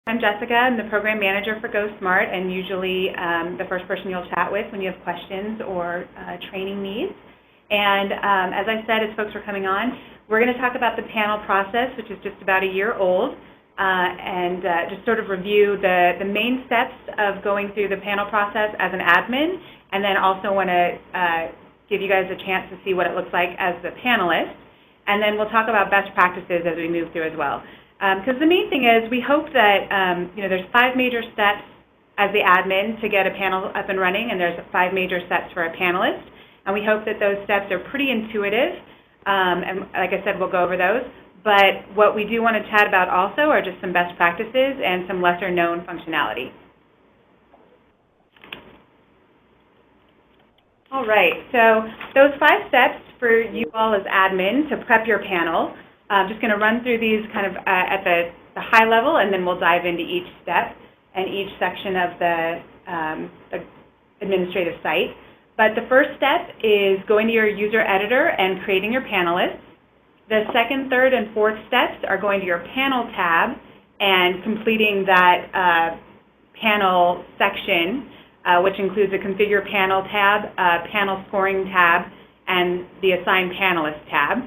I'm Jessica. I'm the program manager for GoSmart, and usually the first person you'll chat with when you have questions or training needs. And as I said, as folks are coming on, we're going to talk about the panel process, which is just about a year old, and just sort of review the main steps of going through the panel process as an admin, and then also want to give you guys a chance to see what it looks like as the panelist. And then we'll talk about best practices as we move through as well. Because the main thing is we hope that, there's 5 major steps as the admin to get a panel up and running, and there's 5 major steps for a panelist. And we hope that those steps are pretty intuitive, and like I said, we'll go over those. But what we do want to chat about also are just some best practices and some lesser-known functionality. All right, so those 5 steps for you all as admin to prep your panel. I'm just going to run through these kind of at the high level, and then we'll dive into each step and each section of the administrative site. But the first step is going to your user editor and creating your panelists. The second, third, and fourth steps are going to your panel tab and completing that panel section, which includes a Configure Panel tab, Panel Scoring tab, and the Assign Panelist tab.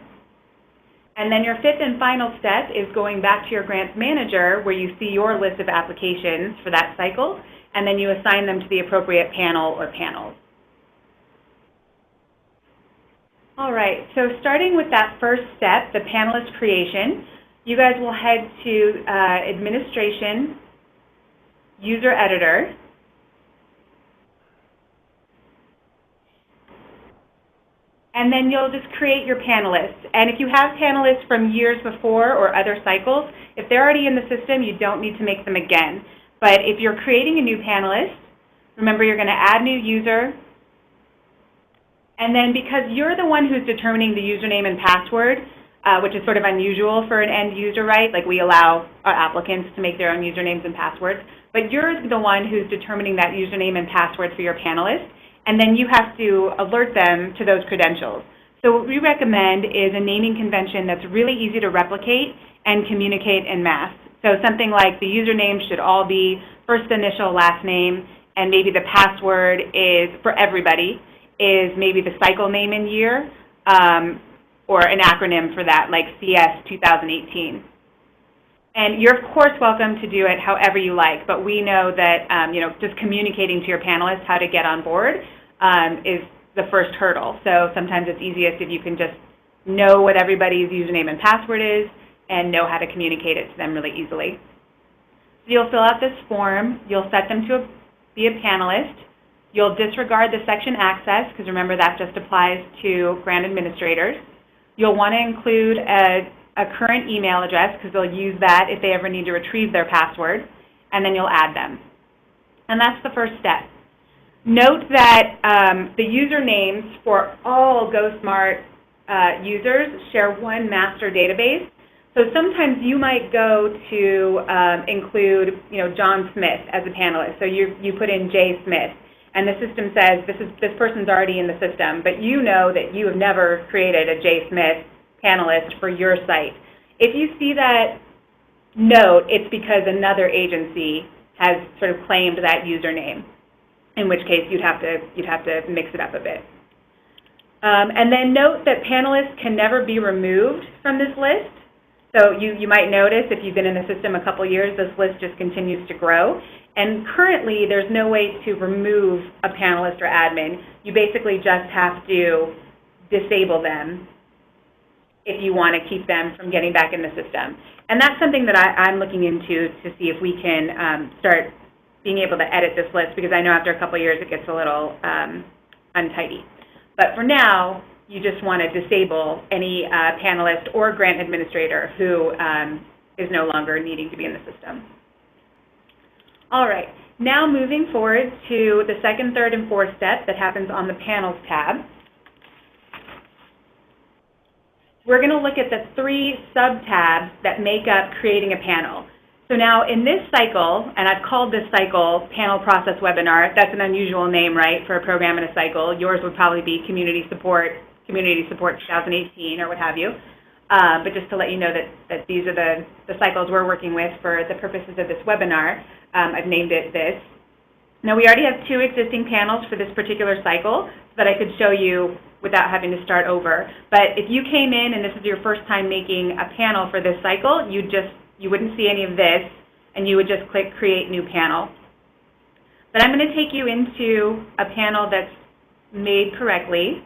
And then your fifth and final step is going back to your grants manager where you see your list of applications for that cycle, and then you assign them to the appropriate panel or panels. All right, so starting with that first step, the panelist creation, you guys will head to Administration, User Editor, and then you'll just create your panelists. And if you have panelists from years before or other cycles, if they're already in the system, you don't need to make them again. But if you're creating a new panelist, remember you're going to add new user. And then because you're the one who's determining the username and password, which is sort of unusual for an end user, right? Like we allow our applicants to make their own usernames and passwords. But you're the one who's determining that username and password for your panelist. And then you have to alert them to those credentials. So what we recommend is a naming convention that's really easy to replicate and communicate en masse. So something like the username should all be first initial, last name, and maybe the password is, for everybody, is maybe the cycle name and year, or an acronym for that, like CS 2018. And you're, of course, welcome to do it however you like, but we know that just communicating to your panelists how to get on board is the first hurdle. So sometimes it's easiest if you can just know what everybody's username and password is and know how to communicate it to them really easily. So you'll fill out this form. You'll set them to be a panelist. You'll disregard the section access, because remember that just applies to grant administrators. You'll want to include a current email address, because they'll use that if they ever need to retrieve their password, and then you'll add them. And that's the first step. Note that the usernames for all GoSmart users share one master database. So sometimes you might go to include, John Smith as a panelist. So you put in J. Smith, and the system says this person's already in the system, but you know that you have never created a J. Smith panelist for your site. If you see that note, it's because another agency has sort of claimed that username, in which case you'd have to mix it up a bit. And then note that panelists can never be removed from this list. So you might notice if you've been in the system a couple years, this list just continues to grow. And currently, there's no way to remove a panelist or admin. You basically just have to disable them if you want to keep them from getting back in the system. And that's something that I'm looking into to see if we can start being able to edit this list, because I know after a couple of years it gets a little untidy. But for now, you just want to disable any panelist or grant administrator who is no longer needing to be in the system. All right, now moving forward to the second, third, and fourth step that happens on the Panels tab. We're going to look at the 3 sub-tabs that make up creating a panel. So now in this cycle, and I've called this cycle Panel Process Webinar. That's an unusual name, right, for a program in a cycle. Yours would probably be Community Support 2018 or what have you. but just to let you know that these are the cycles we're working with for the purposes of this webinar. I've named it this. Now, we already have 2 existing panels for this particular cycle that I could show you without having to start over. But if you came in and this is your first time making a panel for this cycle, you wouldn't see any of this, and you would just click Create New Panel. But I'm going to take you into a panel that's made correctly.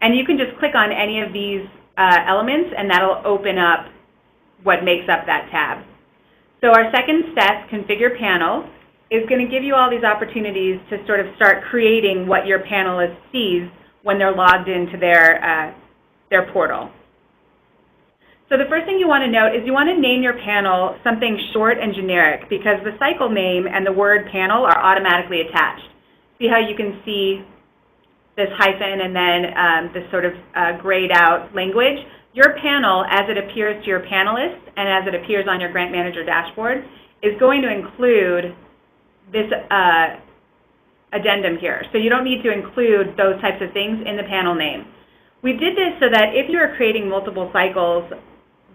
And you can just click on any of these elements, and that'll open up what makes up that tab. So our second step, Configure Panel, is going to give you all these opportunities to sort of start creating what your panelist sees when they're logged into their portal. So the first thing you want to note is you want to name your panel something short and generic, because the cycle name and the word panel are automatically attached. See how you can see this hyphen and then this sort of grayed out language? Your panel, as it appears to your panelists and as it appears on your Grant Manager dashboard, is going to include this addendum here. So you don't need to include those types of things in the panel name. We did this so that if you are creating multiple cycles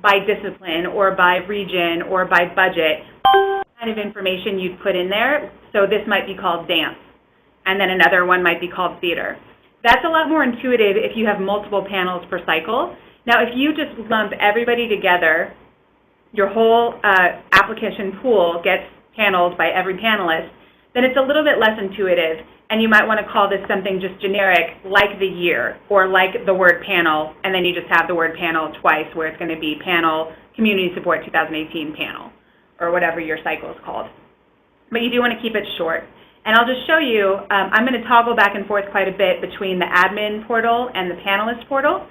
by discipline or by region or by budget, kind of information you'd put in there. So this might be called dance, and then another one might be called theater. That's a lot more intuitive if you have multiple panels per cycle. Now, if you just lump everybody together, your whole application pool gets paneled by every panelist, then it's a little bit less intuitive, and you might want to call this something just generic, like the year, or like the word panel, and then you just have the word panel twice, where it's going to be Panel Community Support 2018 Panel, or whatever your cycle is called. But you do want to keep it short. And I'll just show you, I'm going to toggle back and forth quite a bit between the admin portal and the panelist portal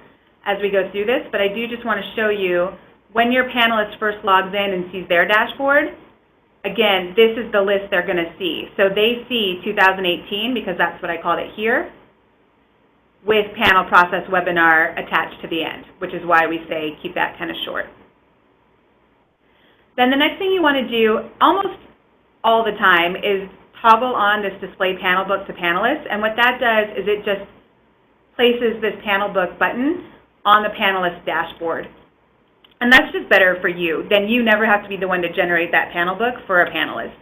as we go through this, but I do just want to show you when your panelist first logs in and sees their dashboard, again, this is the list they're going to see. So they see 2018, because that's what I called it here, with panel process webinar attached to the end, which is why we say keep that kind of short. Then the next thing you want to do almost all the time is toggle on this display panel book to panelists, and what that does is it just places this panel book button on the panelist dashboard. And that's just better for you. Then you never have to be the one to generate that panel book for a panelist.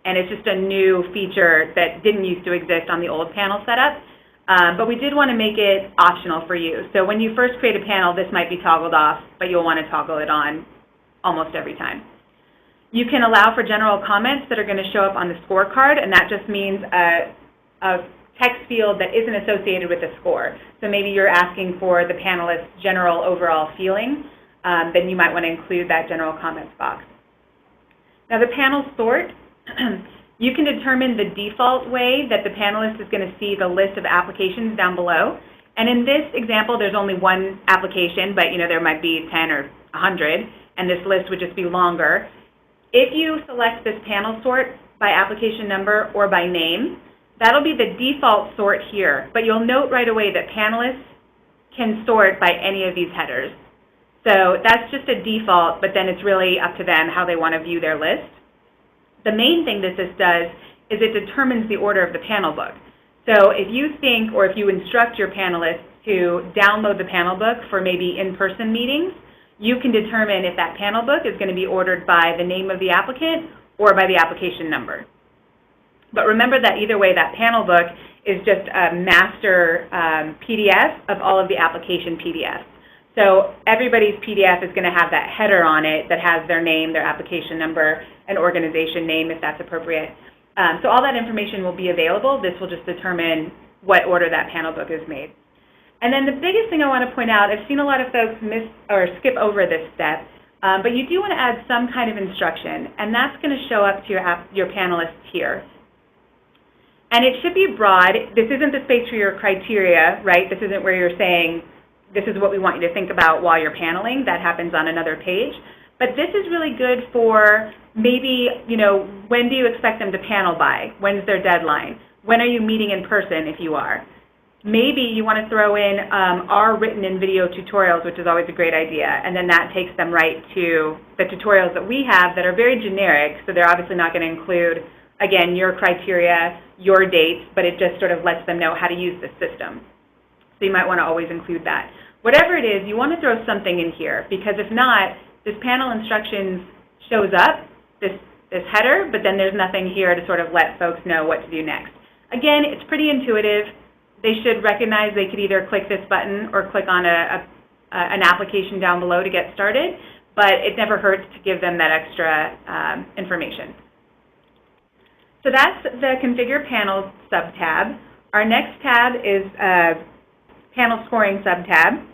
And it's just a new feature that didn't used to exist on the old panel setup. But we did want to make it optional for you. So when you first create a panel, this might be toggled off, but you'll want to toggle it on almost every time. You can allow for general comments that are going to show up on the scorecard, and that just means a text field that isn't associated with the score. So maybe you're asking for the panelist's general overall feeling, then you might want to include that general comments box. Now the panel sort, you can determine the default way that the panelist is going to see the list of applications down below. And in this example, there's only one application, but there might be 10 or 100, and this list would just be longer. If you select this panel sort by application number or by name, that'll be the default sort here. But you'll note right away that panelists can sort by any of these headers. So that's just a default, but then it's really up to them how they want to view their list. The main thing that this does is it determines the order of the panel book. So if you think, or if you instruct your panelists to download the panel book for maybe in-person meetings, you can determine if that panel book is going to be ordered by the name of the applicant or by the application number. But remember that either way, that panel book is just a master PDF of all of the application PDFs. So everybody's PDF is going to have that header on it that has their name, their application number, and organization name if that's appropriate. So all that information will be available. This will just determine what order that panel book is made. And then the biggest thing I want to point out, I've seen a lot of folks miss or skip over this step, but you do want to add some kind of instruction, and that's going to show up to your panelists here. And it should be broad. This isn't the space for your criteria, right? This isn't where you're saying, this is what we want you to think about while you're paneling. That happens on another page. But this is really good for maybe, when do you expect them to panel by? When's their deadline? When are you meeting in person if you are? Maybe you want to throw in our written and video tutorials, which is always a great idea, and then that takes them right to the tutorials that we have that are very generic, so they're obviously not going to include, again, your criteria, your dates, but it just sort of lets them know how to use the system. So you might want to always include that. Whatever it is, you want to throw something in here, because if not, this panel instructions shows up, this header, but then there's nothing here to sort of let folks know what to do next. Again, it's pretty intuitive. They should recognize they could either click this button or click on an application down below to get started, but it never hurts to give them that extra information. So that's the Configure Panels subtab. Our next tab is Panel Scoring subtab.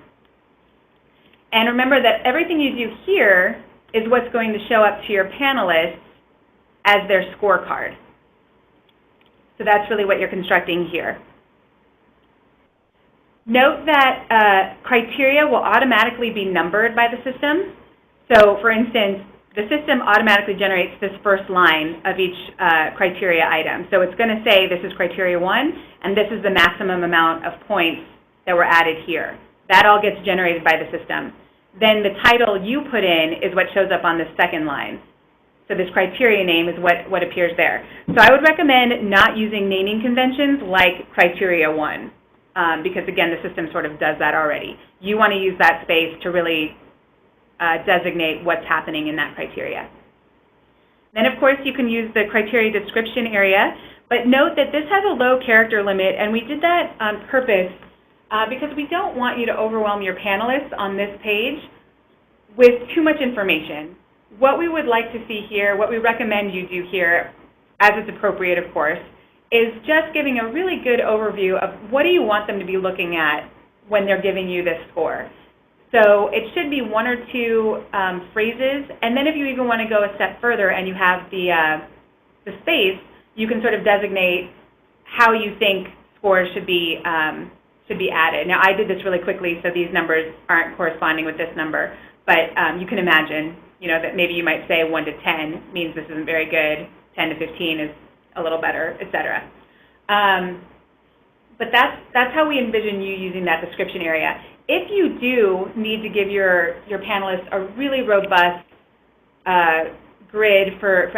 And remember that everything you do here is what's going to show up to your panelists as their scorecard. So that's really what you're constructing here. Note that criteria will automatically be numbered by the system. So for instance, the system automatically generates this first line of each criteria item. So it's going to say this is criteria 1, and this is the maximum amount of points that were added here. That all gets generated by the system. Then the title you put in is what shows up on the second line. So this criteria name is what appears there. So I would recommend not using naming conventions like criteria 1, because again, the system sort of does that already. You want to use that space to really designate what's happening in that criteria. Then of course you can use the criteria description area, but note that this has a low character limit, and we did that on purpose because we don't want you to overwhelm your panelists on this page with too much information. What we would like to see here, what we recommend you do here, as it's appropriate of course, is just giving a really good overview of what do you want them to be looking at when they're giving you this score. So it should be 1 or 2 phrases, and then if you even want to go a step further and you have the space, you can sort of designate how you think scores should be added. Now I did this really quickly, so these numbers aren't corresponding with this number, but you can imagine, that maybe you might say 1 to 10 means this isn't very good, 10 to 15 is a little better, etc. But that's how we envision you using that description area. If you do need to give your panelists a really robust grid for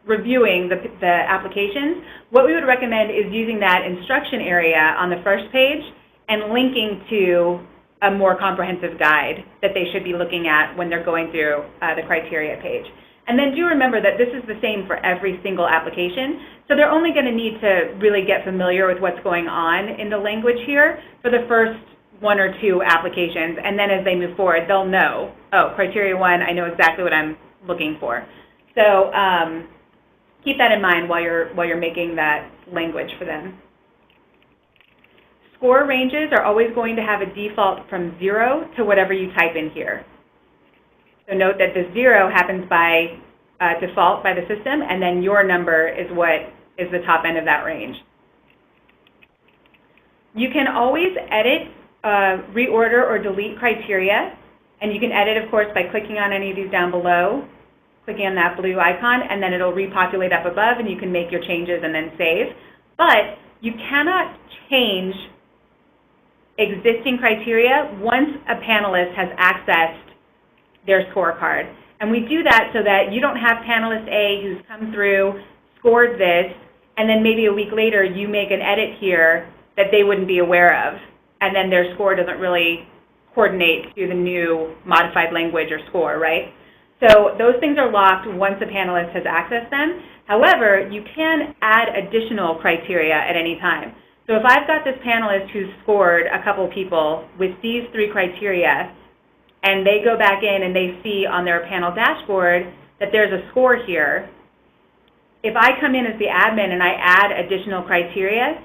reviewing the applications, what we would recommend is using that instruction area on the first page and linking to a more comprehensive guide that they should be looking at when they're going through the criteria page. And then do remember that this is the same for every single application, so they're only going to need to really get familiar with what's going on in the language here for the first 1 or 2 applications, and then as they move forward, they'll know, oh, criteria 1, I know exactly what I'm looking for. So keep that in mind while you're making that language for them. Score ranges are always going to have a default from 0 to whatever you type in here. So note that the 0 happens by default by the system, and then your number is what is the top end of that range. You can always edit, reorder, or delete criteria, and you can edit, of course, by clicking on any of these down below, clicking on that blue icon, and then it'll repopulate up above, and you can make your changes and then save. But you cannot change existing criteria once a panelist has accessed their scorecard. And we do that so that you don't have panelist A who's come through, scored this, and then maybe a week later you make an edit here that they wouldn't be aware of, and then their score doesn't really coordinate to the new modified language or score, right? So those things are locked once a panelist has accessed them. However, you can add additional criteria at any time. So if I've got this panelist who's scored a couple people with these 3 criteria, and they go back in and they see on their panel dashboard that there's a score here, if I come in as the admin and I add additional criteria,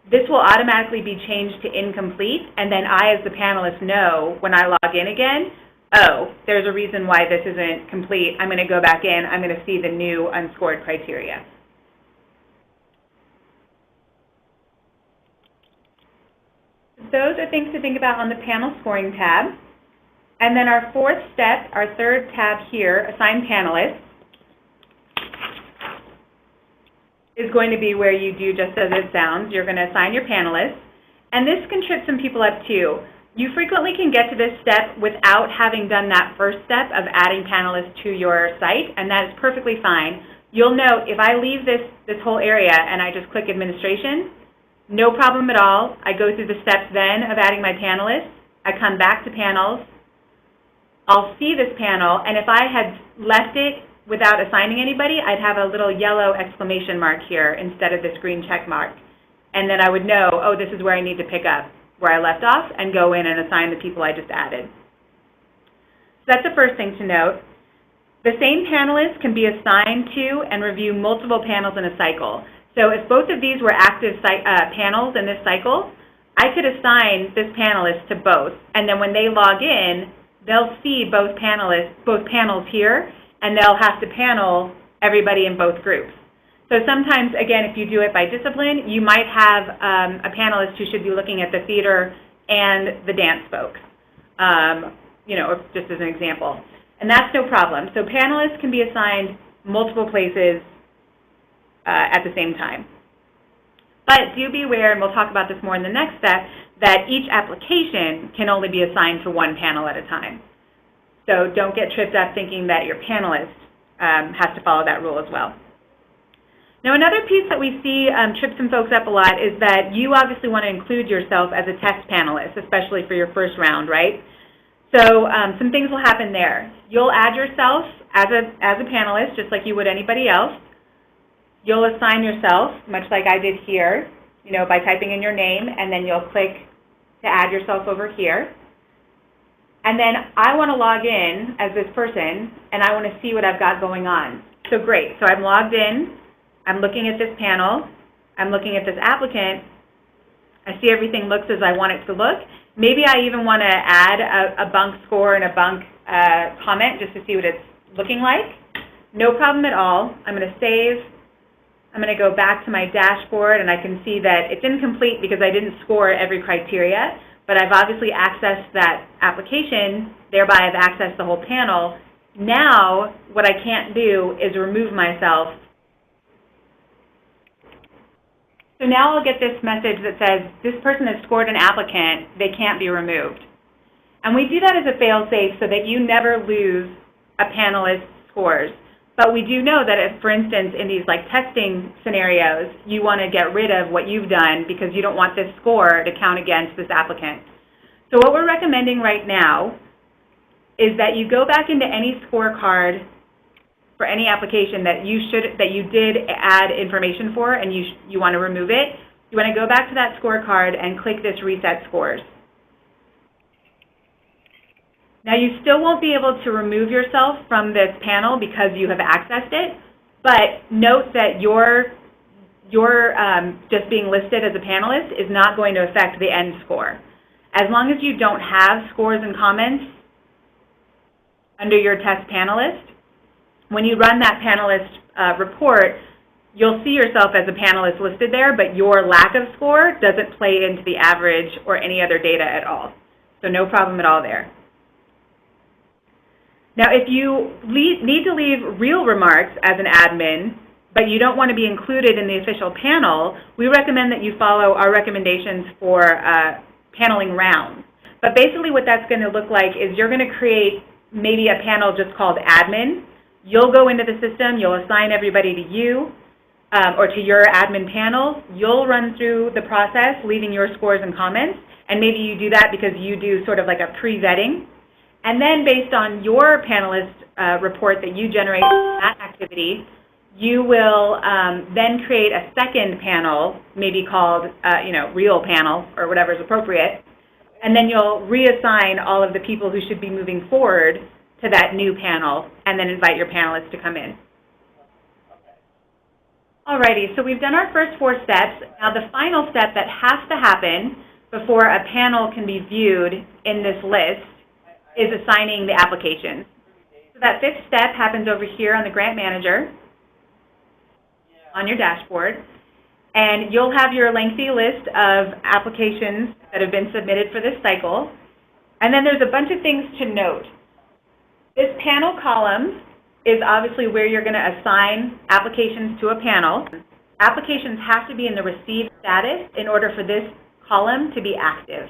this will automatically be changed to incomplete, and then I as the panelist know when I log in again, oh, there's a reason why this isn't complete. I'm going to go back in. I'm going to see the new unscored criteria. Those are things to think about on the panel scoring tab. And then our 4th step, our 3rd tab here, Assign Panelists, is going to be where you do just as it sounds. You're going to assign your panelists. And this can trip some people up too. You frequently can get to this step without having done that first step of adding panelists to your site, and that is perfectly fine. You'll note if I leave this whole area and I just click Administration, No problem at all. I go through the steps then of adding my panelists. I come back to panels. I'll see this panel, and if I had left it without assigning anybody, I'd have a little yellow exclamation mark here instead of this green check mark. And then I would know, oh, this is where I need to pick up where I left off and go in and assign the people I just added. So that's the first thing to note. The same panelist can be assigned to and review multiple panels in a cycle. So if both of these were active panels in this cycle, I could assign this panelist to both. And then when they log in, they'll see both panels here, and they'll have to panel everybody in both groups. So sometimes, again, if you do it by discipline, you might have a panelist who should be looking at the theater and the dance folks, you know, just as an example. And that's no problem. So panelists can be assigned multiple places at the same time. But do be aware, and we'll talk about this more in the next step, that each application can only be assigned to one panel at a time. So don't get tripped up thinking that your panelist has to follow that rule as well. Now, another piece that we see trip some folks up a lot is that you obviously want to include yourself as a test panelist, especially for your first round, right? So some things will happen there. You'll add yourself as a panelist, just like you would anybody else. You'll assign yourself, much like I did here, you know, by typing in your name, and then you'll click to add yourself over here. And then I want to log in as this person, and I want to see what I've got going on. So great. So I'm logged in. I'm looking at this panel. I'm looking at this applicant. I see everything looks as I want it to look. Maybe I even want to add a bunk score and a bunk comment just to see what it's looking like. No problem at all. I'm going to save. I'm going to go back to my dashboard, and I can see that it's incomplete because I didn't score every criteria, but I've obviously accessed that application, thereby I've accessed the whole panel. Now, what I can't do is remove myself. So now I'll get this message that says, this person has scored an applicant, they can't be removed. And we do that as a fail-safe so that you never lose a panelist's scores. But we do know that if, for instance, in these like testing scenarios, you want to get rid of what you've done because you don't want this score to count against this applicant. So what we're recommending right now is that you go back into any scorecard for any application that you did add information for and you want to remove it. You want to go back to that scorecard and click this Reset Scores. Now, you still won't be able to remove yourself from this panel because you have accessed it, but note that your just being listed as a panelist is not going to affect the end score. As long as you don't have scores and comments under your test panelist, when you run that panelist report, you'll see yourself as a panelist listed there, but your lack of score doesn't play into the average or any other data at all. So no problem at all there. Now, if you need to leave real remarks as an admin, but you don't want to be included in the official panel, we recommend that you follow our recommendations for paneling rounds. But basically what that's going to look like is you're going to create maybe a panel just called admin. You'll go into the system, you'll assign everybody to you or to your admin panel. You'll run through the process, leaving your scores and comments, and maybe you do that because you do sort of like a pre-vetting. And then based on your panelist report that you generate from that activity, you will then create a second panel, maybe called real panel or whatever is appropriate, and then you'll reassign all of the people who should be moving forward to that new panel and then invite your panelists to come in. Alrighty, so we've done our first 4 steps. Now the final step that has to happen before a panel can be viewed in this list is assigning the applications. So that 5th step happens over here on the Grant Manager on your dashboard, and you'll have your lengthy list of applications that have been submitted for this cycle. And then there's a bunch of things to note. This panel column is obviously where you're going to assign applications to a panel. Applications have to be in the received status in order for this column to be active.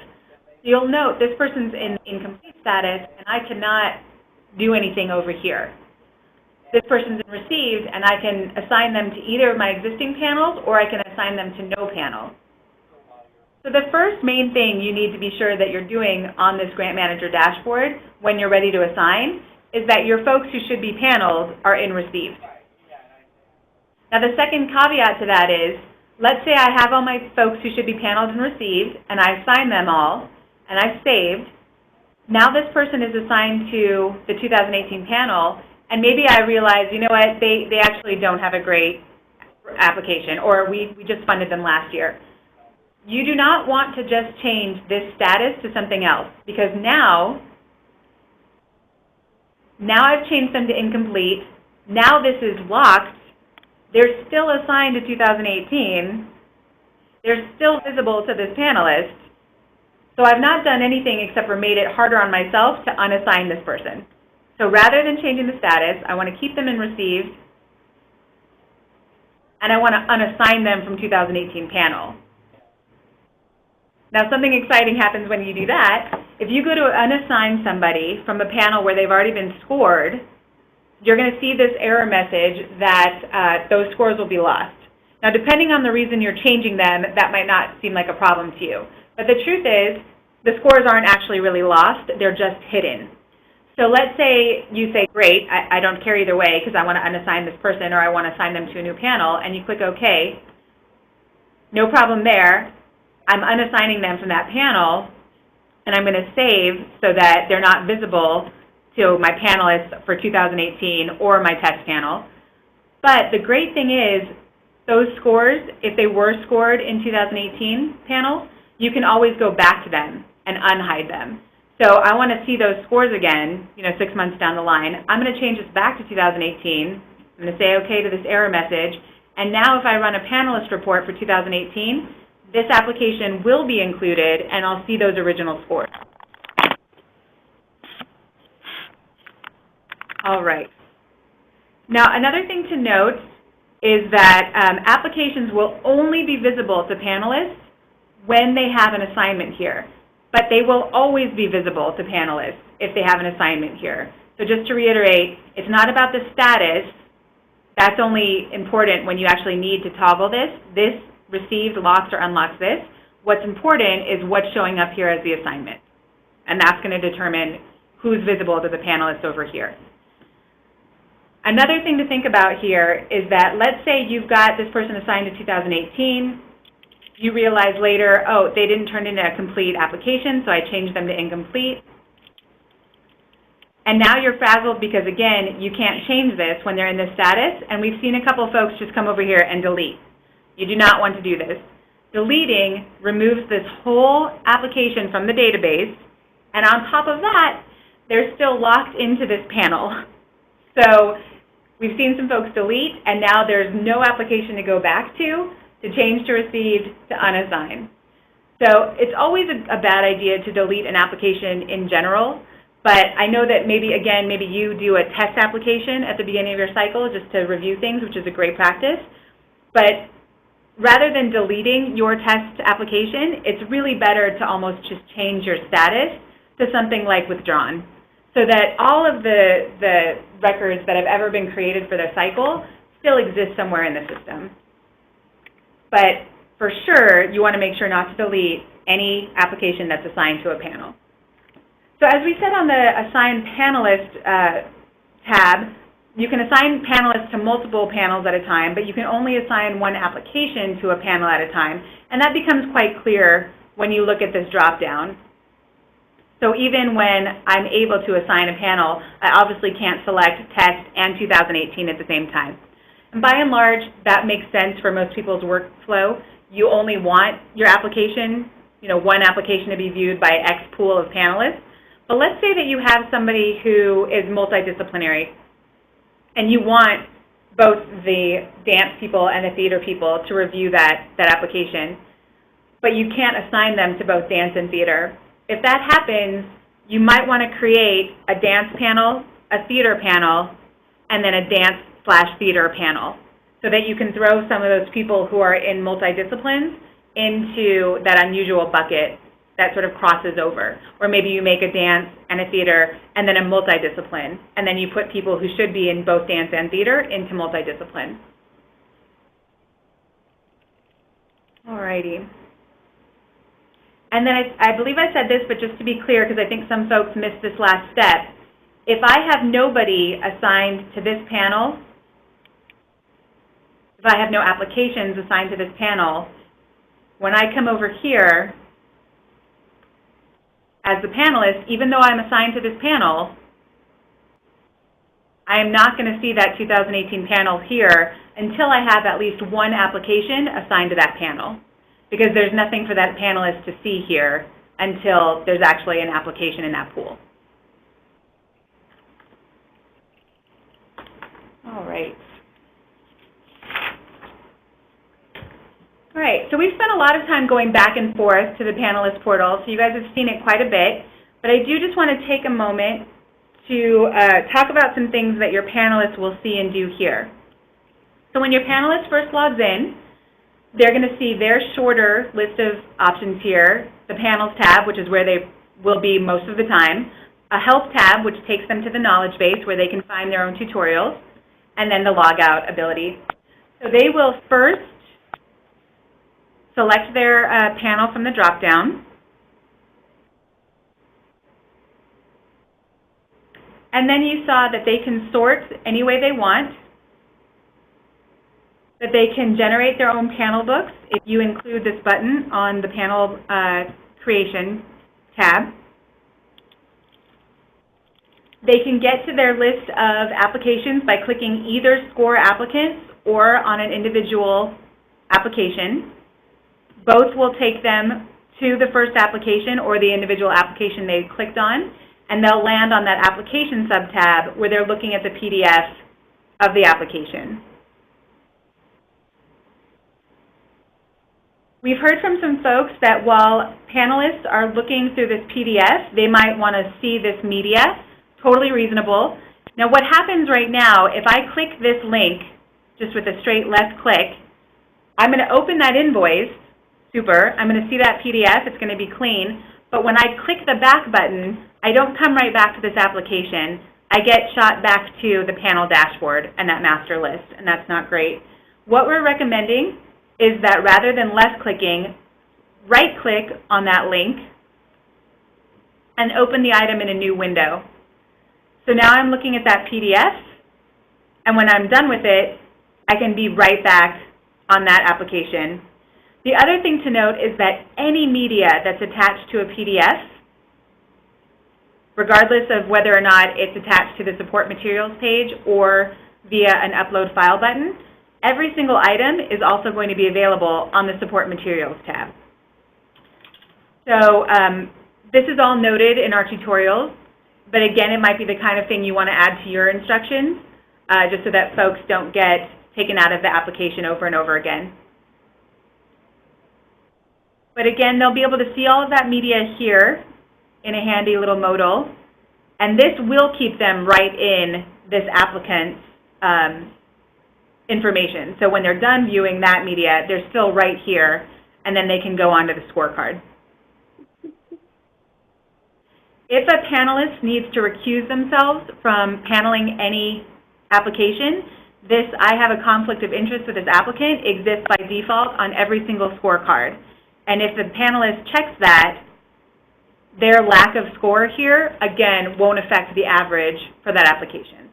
You'll note this person's in incomplete status, and I cannot do anything over here. This person's in received, and I can assign them to either of my existing panels, or I can assign them to no panel. So the first main thing you need to be sure that you're doing on this Grant Manager dashboard when you're ready to assign is that your folks who should be paneled are in received. Now the second caveat to that is, let's say I have all my folks who should be paneled and received, and I assign them all, and I've saved. Now this person is assigned to the 2018 panel, and maybe I realize, you know what, they actually don't have a great application, or we just funded them last year. You do not want to just change this status to something else, because now I've changed them to incomplete. Now this is locked. They're still assigned to 2018. They're still visible to this panelist. So I've not done anything except for made it harder on myself to unassign this person. So rather than changing the status, I want to keep them in received, and I want to unassign them from 2018 panel. Now, something exciting happens when you do that. If you go to unassign somebody from a panel where they've already been scored, you're going to see this error message that those scores will be lost. Now, depending on the reason you're changing them, that might not seem like a problem to you. But the truth is, the scores aren't actually really lost. They're just hidden. So let's say you say, great, I don't care either way because I want to unassign this person or I want to assign them to a new panel, and you click OK. No problem there. I'm unassigning them from that panel, and I'm going to save so that they're not visible to my panelists for 2018 or my test panel. But the great thing is, those scores, if they were scored in 2018 panel, you can always go back to them and unhide them. So I want to see those scores again, 6 months down the line. I'm going to change this back to 2018. I'm going to say OK to this error message. And now if I run a panelist report for 2018, this application will be included, and I'll see those original scores. All right. Now, another thing to note is that applications will only be visible to panelists when they have an assignment here. But they will always be visible to panelists if they have an assignment here. So just to reiterate, it's not about the status. That's only important when you actually need to toggle this. This received locks or unlocks this. What's important is what's showing up here as the assignment. And that's going to determine who's visible to the panelists over here. Another thing to think about here is that let's say you've got this person assigned to 2018. You realize later, oh, they didn't turn in a complete application, so I changed them to incomplete. And now you're frazzled because, again, you can't change this when they're in this status. And we've seen a couple of folks just come over here and delete. You do not want to do this. Deleting removes this whole application from the database. And on top of that, they're still locked into this panel. So we've seen some folks delete, and now there's no application to go back to change to received, to unassign. So it's always a bad idea to delete an application in general, but I know that maybe you do a test application at the beginning of your cycle just to review things, which is a great practice. But rather than deleting your test application, it's really better to almost just change your status to something like withdrawn, so that all of the records that have ever been created for their cycle still exist somewhere in the system. But for sure, you want to make sure not to delete any application that's assigned to a panel. So as we said on the Assign Panelist tab, you can assign panelists to multiple panels at a time, but you can only assign one application to a panel at a time. And that becomes quite clear when you look at this drop-down. So even when I'm able to assign a panel, I obviously can't select test and 2018 at the same time. And by and large, that makes sense for most people's workflow. You only want your application, one application to be viewed by X pool of panelists. But let's say that you have somebody who is multidisciplinary, and you want both the dance people and the theater people to review that application, but you can't assign them to both dance and theater. If that happens, you might want to create a dance panel, a theater panel, and then a dance/theater panel, so that you can throw some of those people who are in multidisciplines into that unusual bucket that sort of crosses over. Or maybe you make a dance and a theater and then a multidiscipline, and then you put people who should be in both dance and theater into multidiscipline. Alrighty. And then I believe I said this, but just to be clear, because I think some folks missed this last step, if I have nobody assigned to this panel, if I have no applications assigned to this panel, when I come over here as the panelist, even though I'm assigned to this panel, I am not going to see that 2018 panel here until I have at least one application assigned to that panel, because there's nothing for that panelist to see here until there's actually an application in that pool. All right. All right, so we've spent a lot of time going back and forth to the panelist portal, so you guys have seen it quite a bit, but I do just want to take a moment to talk about some things that your panelists will see and do here. So when your panelist first logs in, they're going to see their shorter list of options here, the Panels tab, which is where they will be most of the time, a Help tab, which takes them to the knowledge base where they can find their own tutorials, and then the Logout ability. So they will first select their panel from the drop-down, and then you saw that they can sort any way they want, that they can generate their own panel books if you include this button on the panel creation tab. They can get to their list of applications by clicking either Score Applicants or on an individual application. Both will take them to the first application or the individual application they clicked on, and they'll land on that application sub-tab where they're looking at the PDF of the application. We've heard from some folks that while panelists are looking through this PDF, they might want to see this media. Totally reasonable. Now what happens right now, if I click this link, just with a straight left click, I'm going to open that invoice. Super. I'm going to see that PDF. It's going to be clean. But when I click the back button, I don't come right back to this application. I get shot back to the panel dashboard and that master list, and that's not great. What we're recommending is that rather than left clicking, right click on that link and open the item in a new window. So now I'm looking at that PDF, and when I'm done with it, I can be right back on that application. The other thing to note is that any media that's attached to a PDF, regardless of whether or not it's attached to the support materials page or via an upload file button, every single item is also going to be available on the support materials tab. So this is all noted in our tutorials, but again, it might be the kind of thing you want to add to your instructions, just so that folks don't get taken out of the application over and over again. But again, they'll be able to see all of that media here in a handy little modal, and this will keep them right in this applicant's information. So when they're done viewing that media, they're still right here, and then they can go on to the scorecard. If a panelist needs to recuse themselves from paneling any application, this I have a conflict of interest with this applicant exists by default on every single scorecard. And if the panelist checks that, their lack of score here, again, won't affect the average for that application.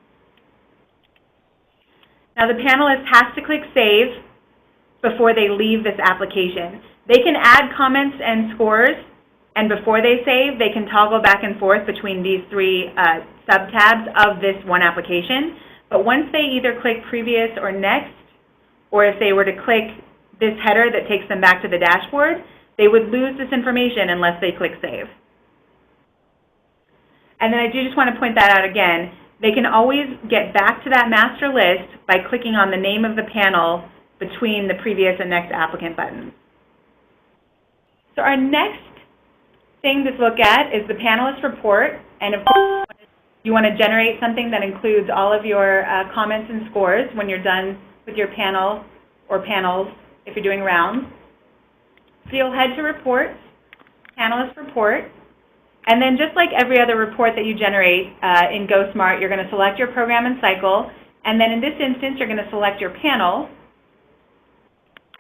Now the panelist has to click Save before they leave this application. They can add comments and scores, and before they save, they can toggle back and forth between these three sub-tabs of this one application. But once they either click Previous or Next, or if they were to click this header that takes them back to the dashboard, they would lose this information unless they click Save. And then I do just want to point that out again. They can always get back to that master list by clicking on the name of the panel between the Previous and Next applicant buttons. So our next thing to look at is the panelist report. And of course, you want to generate something that includes all of your comments and scores when you're done with your panel or panels if you're doing rounds. So you'll head to Reports, Panelist Report, and then just like every other report that you generate in GoSmart, you're going to select your program and cycle, and then in this instance, you're going to select your panel,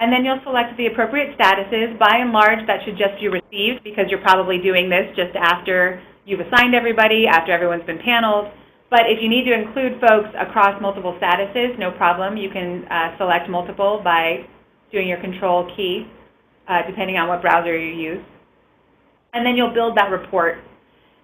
And then you'll select the appropriate statuses. By and large, that should just be received because you're probably doing this just after you've assigned everybody, after everyone's been paneled. But if you need to include folks across multiple statuses, no problem. You can select multiple by doing your control key, depending on what browser you use. And then you'll build that report.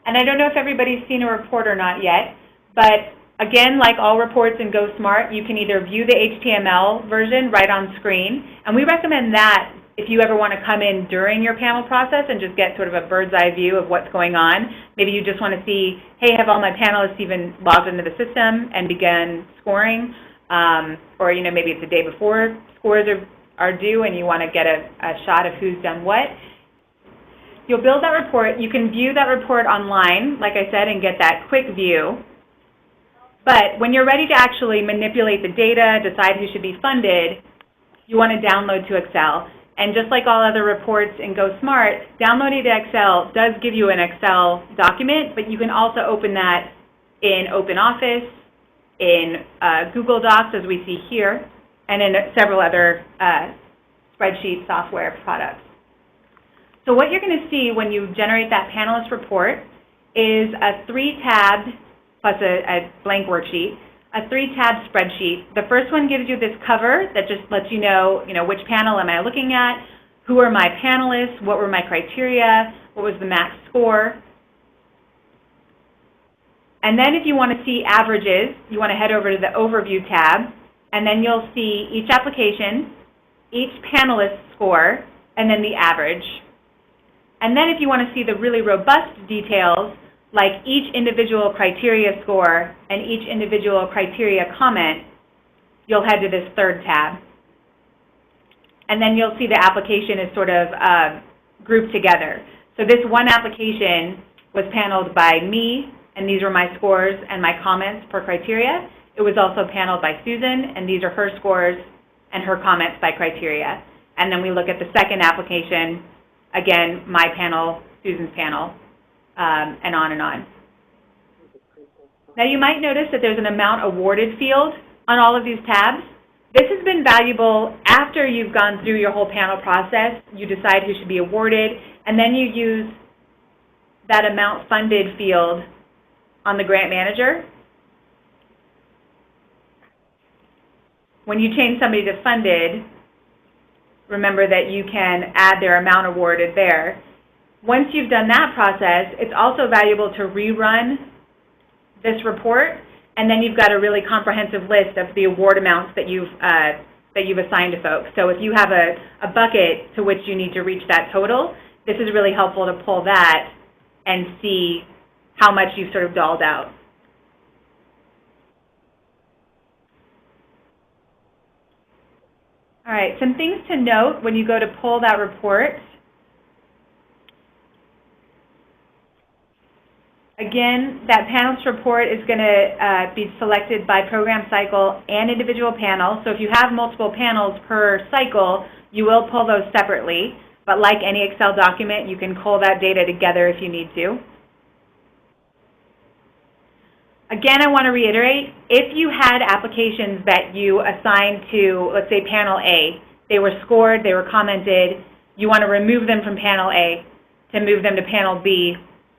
And I don't know if everybody's seen a report or not yet, but again, like all reports in GoSmart, you can either view the HTML version right on screen, and we recommend that if you ever want to come in during your panel process and just get sort of a bird's eye view of what's going on. Maybe you just want to see, hey, have all my panelists even logged into the system and begun scoring? Or maybe it's the day before scores are due and you want to get a shot of who's done what. You'll build that report. You can view that report online, like I said, and get that quick view. But when you're ready to actually manipulate the data, decide who should be funded, you want to download to Excel. And just like all other reports in GoSmart, downloading to Excel does give you an Excel document, but you can also open that in OpenOffice, in Google Docs, as we see here, and in several other spreadsheet software products. So what you're going to see when you generate that panelist report is a 3-tabbed, plus a blank worksheet, a 3-tab spreadsheet. The first one gives you this cover that just lets you know, which panel am I looking at, who are my panelists, what were my criteria, what was the max score. And then if you want to see averages, you want to head over to the Overview tab, and then you'll see each application, each panelist score, and then the average. And then if you want to see the really robust details, like each individual criteria score and each individual criteria comment, you'll head to this 3rd tab. And then you'll see the application is sort of grouped together. So this one application was paneled by me, and these were my scores and my comments per criteria. It was also paneled by Susan, and these are her scores and her comments by criteria. And then we look at the second application, again, my panel, Susan's panel, and on and on. Now you might notice that there's an amount awarded field on all of these tabs. This has been valuable after you've gone through your whole panel process. You decide who should be awarded, and then you use that amount funded field on the grant manager. When you change somebody to funded, remember that you can add their amount awarded there. Once you've done that process, it's also valuable to rerun this report, and then you've got a really comprehensive list of the award amounts that you've assigned to folks. So if you have a bucket to which you need to reach that total, this is really helpful to pull that and see how much you've sort of dolled out. All right, some things to note when you go to pull that report. Again, that panelist report is going to be selected by program cycle and individual panel. So if you have multiple panels per cycle, you will pull those separately. But like any Excel document, you can pull that data together if you need to. Again, I want to reiterate, if you had applications that you assigned to, let's say, panel A, they were scored, they were commented, you want to remove them from panel A to move them to panel B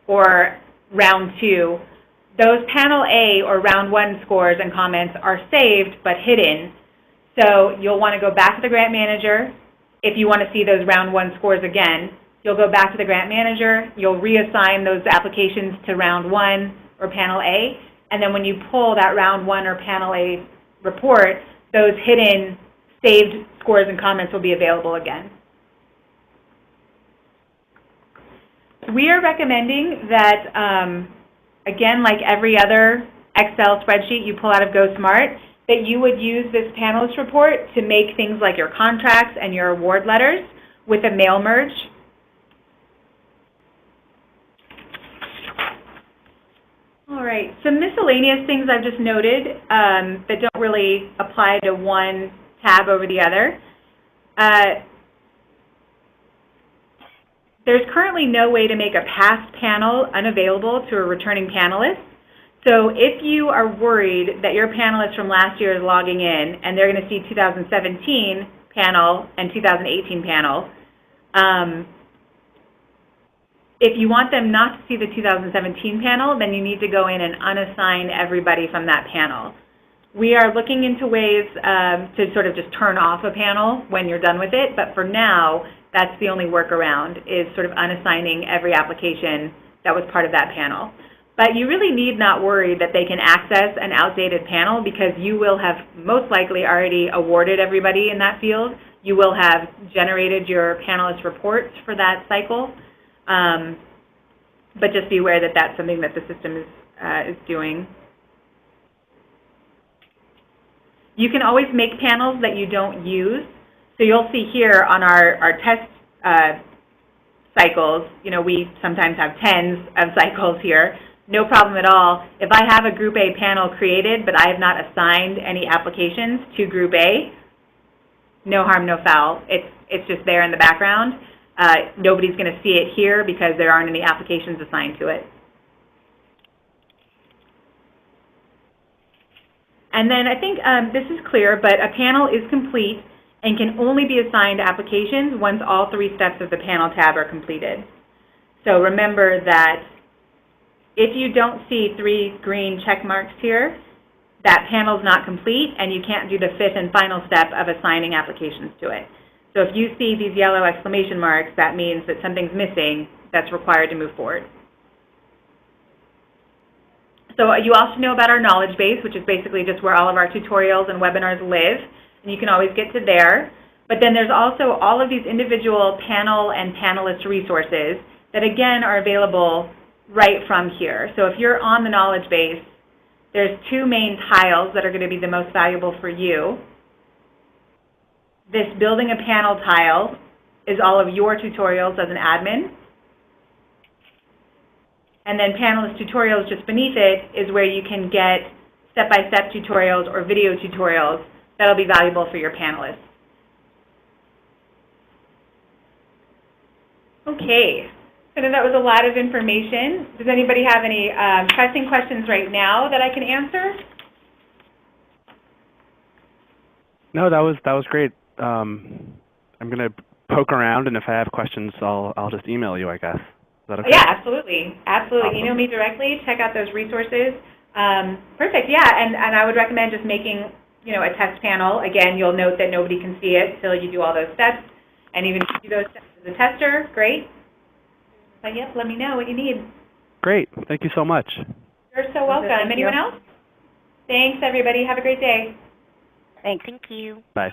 or round 2, those panel A or round 1 scores and comments are saved but hidden. So you'll want to go back to the grant manager. If you want to see those round 1 scores again, you'll go back to the grant manager, you'll reassign those applications to round 1 or panel A, and then when you pull that round 1 or panel A report, those hidden saved scores and comments will be available again. We are recommending that, again, like every other Excel spreadsheet you pull out of GoSmart, that you would use this panelist report to make things like your contracts and your award letters with a mail merge. All right, some miscellaneous things I've just noted that don't really apply to one tab over the other. There's currently no way to make a past panel unavailable to a returning panelist. So if you are worried that your panelist from last year is logging in and they're going to see 2017 panel and 2018 panel. If you want them not to see the 2017 panel, then you need to go in and unassign everybody from that panel. We are looking into ways to sort of just turn off a panel when you're done with it, but for now, that's the only workaround, is sort of unassigning every application that was part of that panel. But you really need not worry that they can access an outdated panel, because you will have most likely already awarded everybody in that field. You will have generated your panelist reports for that cycle. But just be aware that that's something that the system is doing. You can always make panels that you don't use. So you'll see here on our test cycles, we sometimes have tens of cycles here. No problem at all. If I have a Group A panel created, but I have not assigned any applications to Group A, no harm, no foul. It's just there in the background. Nobody's going to see it here because there aren't any applications assigned to it. And then I think this is clear, but a panel is complete and can only be assigned applications once all 3 steps of the panel tab are completed. So remember that if you don't see 3 green check marks here, that panel is not complete, and you can't do the 5th and final step of assigning applications to it. So if you see these yellow exclamation marks, that means that something's missing that's required to move forward. So you also know about our knowledge base, which is basically just where all of our tutorials and webinars live, and you can always get to there. But then there's also all of these individual panel and panelist resources that, again, are available right from here. So if you're on the knowledge base, there's 2 main tiles that are going to be the most valuable for you. This building a panel tile is all of your tutorials as an admin. And then panelist tutorials just beneath it is where you can get step-by-step tutorials or video tutorials that will be valuable for your panelists. Okay, so that was a lot of information. Does anybody have any pressing questions right now that I can answer? No, that was great. I'm going to poke around, and if I have questions, I'll just email you, I guess. Is that okay? Yeah, absolutely. Absolutely. Awesome. Email me directly. Check out those resources. Perfect. Yeah, and I would recommend just making a test panel. Again, you'll note that nobody can see it until you do all those steps. And even if you do those steps as a tester, great. But yep, let me know what you need. Great. Thank you so much. You're so welcome. Anyone else? Thanks, everybody. Have a great day. Thank you. Bye.